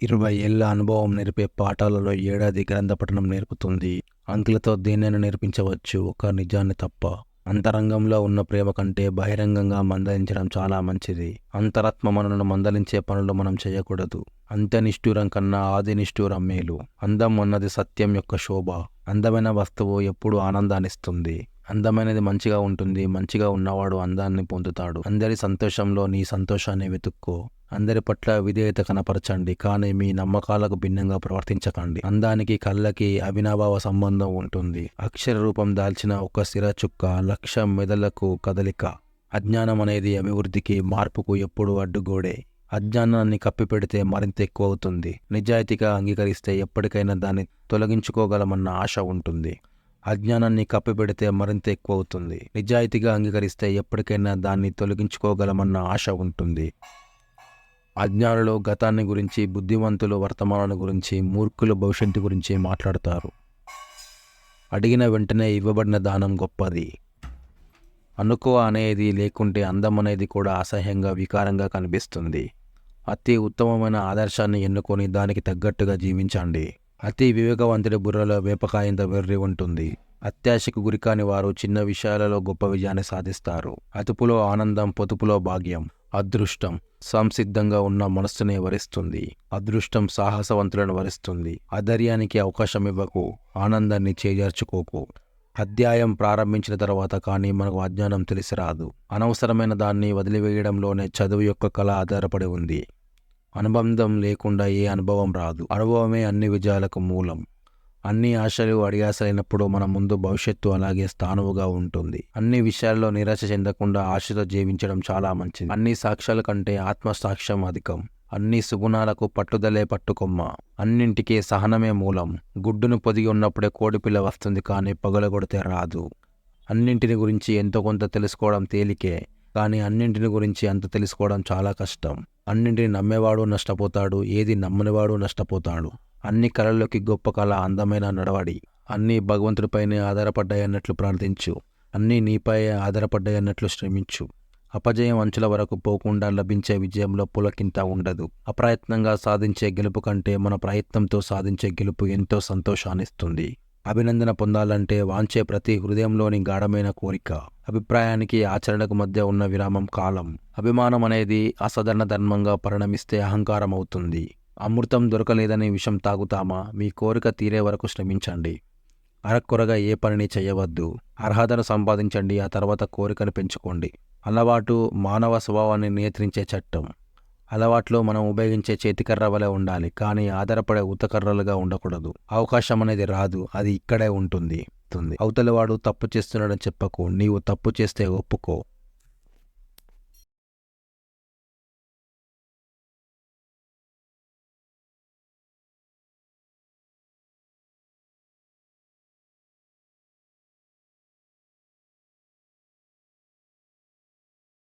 20 ఏళ్ల అనుభవం నేర్పే పాఠాలలో ఏడాది గ్రంథ పఠనం నేర్పుతుంది. అంకెలతో దేన్నైనా నేర్పించవచ్చు, ఒక నిజాన్ని తప్ప. అంతరంగంలో ఉన్న ప్రేమ కంటే బహిరంగంగా మందలించడం చాలా మంచిది. అంతరాత్మ మనలను మందలించే పనులు మనం చేయకూడదు. అంత్య నిష్ఠూరం కన్నా ఆది నిష్ఠూరం మేలు. అందం అన్నది సత్యం యొక్క శోభ. అందమైన వస్తువు ఎప్పుడూ ఆనందాన్నిస్తుంది. అందమైనది మంచిగా ఉంటుంది. మంచిగా ఉన్నవాడు అందాన్ని పొందుతాడు. అందరి సంతోషంలో నీ సంతోషాన్ని వెతుక్కో. అందరి పట్ల విధేయత కనపరచండి, కానీ మీ నమ్మకాలకు భిన్నంగా ప్రవర్తించకండి. అందానికి కళ్ళకి అవినాభావ సంబంధం ఉంటుంది. అక్షర రూపం దాల్చిన ఒక స్థిర చుక్క, లక్ష్యం మెదళ్లకు కదలిక. అజ్ఞానం అనేది అభివృద్ధికి, మార్పుకు ఎప్పుడూ అడ్డుగోడే. అజ్ఞానాన్ని కప్పిపెడితే మరింత ఎక్కువ అవుతుంది. నిజాయితీగా అంగీకరిస్తే ఎప్పటికైనా దాన్ని తొలగించుకోగలమన్న ఆశ ఉంటుంది. అజ్ఞానాన్ని కప్పిపెడితే మరింత ఎక్కువ అవుతుంది. నిజాయితీగా అంగీకరిస్తే ఎప్పటికైనా దాన్ని తొలగించుకోగలమన్న ఆశ ఉంటుంది. అజ్ఞానులు గతాన్ని గురించి, బుద్ధిమంతులు వర్తమానాన్ని గురించి, మూర్ఖులు భవిష్యత్తు గురించి మాట్లాడతారు. అడిగిన వెంటనే ఇవ్వబడిన దానం గొప్పది. అనుకువ అనేది లేకుంటే అందం అనేది కూడా అసహ్యంగా, వికారంగా కనిపిస్తుంది. అతి ఉత్తమమైన ఆదర్శాన్ని ఎన్నుకొని దానికి తగ్గట్టుగా జీవించండి. అతి వివేకవంతుడి బుర్రలో వేపకాయంత వెర్రి ఉంటుంది. అత్యాశకు గురికాని వారు చిన్న విషయాలలో గొప్ప విజయాన్ని సాధిస్తారు. అదుపులో ఆనందం, పొదుపులో భాగ్యం. అదృష్టం సంసిద్ధంగా ఉన్న మనస్సునే వరిస్తుంది. అదృష్టం సాహసవంతులను వరిస్తుంది. అధైర్యానికి అవకాశం ఇవ్వకు. ఆనందాన్ని చేజార్చుకోకు. అధ్యాయం ప్రారంభించిన తర్వాత కానీ మనకు అజ్ఞానం తెలిసి రాదు. అనవసరమైన దాన్ని వదిలివేయడంలోనే చదువు యొక్క కళ ఆధారపడి ఉంది. అనుబంధం లేకుండా ఏ అనుభవం రాదు. అనుభవమే అన్ని విజయాలకు మూలం. అన్ని ఆశలు అడియాసలైనప్పుడు మన ముందు భవిష్యత్తు అలాగే స్థానువుగా ఉంటుంది. అన్ని విషయాల్లో నిరాశ చెందకుండా ఆశతో జీవించడం చాలా మంచిది. అన్ని సాక్ష్యాల కంటే ఆత్మసాక్ష్యం అధికం. అన్ని సుగుణాలకు పట్టుదలే పట్టుకొమ్మ. అన్నింటికీ సహనమే మూలం. గుడ్డును పొదిగి ఉన్నప్పుడే కోడిపిల్ల వస్తుంది, కానీ పగలగొడితే రాదు. అన్నింటిని గురించి ఎంతో కొంత తెలుసుకోవడం తేలికే, కానీ అన్నింటిని గురించి అంత తెలుసుకోవడం చాలా కష్టం. అన్నింటిని నమ్మేవాడు నష్టపోతాడు, ఏది నమ్మనివాడు నష్టపోతాడు. అన్ని కళల్లోకి గొప్ప కళ అందమైన నడవడి. అన్నీ భగవంతుడిపైనే ఆధారపడ్డాయన్నట్లు ప్రార్థించు. అన్నీ నీపై ఆధారపడ్డాయన్నట్లు శ్రమించు. అపజయం అంచుల వరకు పోకుండా లభించే విజయంలో పులకింత ఉండదు. అప్రయత్నంగా సాధించే గెలుపు కంటే మన ప్రయత్నంతో సాధించే గెలుపు ఎంతో సంతోషాన్నిస్తుంది. అభినందన పొందాలంటే వాంచే ప్రతి హృదయంలోని గాఢమైన కోరిక. అభిప్రాయానికి ఆచరణకు మధ్య ఉన్న విరామం కాలం. అభిమానం అనేది అసాధారణ ధర్మంగా పరిణమిస్తే అహంకారం అవుతుంది. అమృతం దొరకలేదని విషం తాగుతామా? మీ కోరిక తీరే వరకు శ్రమించండి. అరకొరగా ఏ పనిని చేయవద్దు. అర్హతను సంపాదించండి, ఆ తర్వాత కోరికను పెంచుకోండి. అలవాటు మానవ స్వభావాన్ని నియంత్రించే చట్టం. అలవాట్లో మనం ఉపయోగించే చేతికర్ర వలె ఉండాలి, కానీ ఆధారపడే ఉత్తకర్రలుగా ఉండకూడదు. అవకాశం అనేది రాదు, అది ఇక్కడే ఉంటుంది. అవతలివాడు తప్పు చేస్తున్నాడని చెప్పకు, నీవు తప్పు చేస్తే ఒప్పుకో.